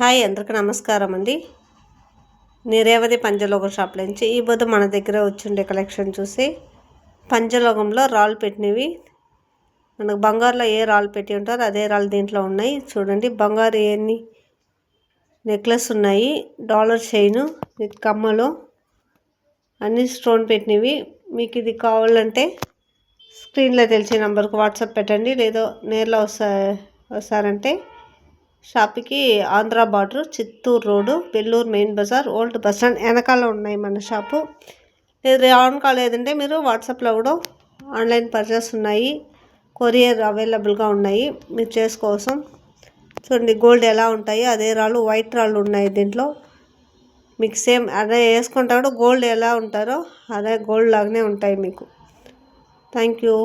Hi అందరికి నమస్కారం అండి. రేవతి పంచలోహం షాప్ నుంచి ఈ పొద్దు మన దగ్గర వచ్చిండే కలెక్షన్ చూసి పంచలోహంలో రాళ్ళు పెట్టినవి మనకు బంగారులో ఏ రాళ్ళు పెట్టి ఉంటారో అదే రాళ్ళు దీంట్లో ఉన్నాయి. చూడండి బంగారు ఎన్ని నెక్లెస్ ఉన్నాయి, డాలర్ చైన్ విత్ కమ్మలు అన్ని స్టోన్ పెట్టినవి. మీకు ఇది కావాలంటే స్క్రీన్లో తెలిసే నెంబర్కి వాట్సాప్ పెట్టండి, లేదో నేరులో వస్తారంటే షాప్కి Andhra border, Chittoor road, Bellur main బజార్, ఓల్డ్ బస్ స్టాండ్ వెనకాల ఉన్నాయి మన షాపు. లేదు ఆన్ కాలేదంటే మీరు వాట్సాప్లో కూడా ఆన్లైన్ పర్చేస్ ఉన్నాయి, కొరియర్ అవైలబుల్గా ఉన్నాయి మీరు చేసుకోసం. చూడండి గోల్డ్ ఎలా ఉంటాయో అదే రాళ్ళు, వైట్ రాళ్ళు ఉన్నాయి దీంట్లో. మీకు సేమ్ అదే వేసుకుంటా కూడా గోల్డ్ ఎలా ఉంటారో అదే గోల్డ్ లాగానే ఉంటాయి మీకు. Thank you.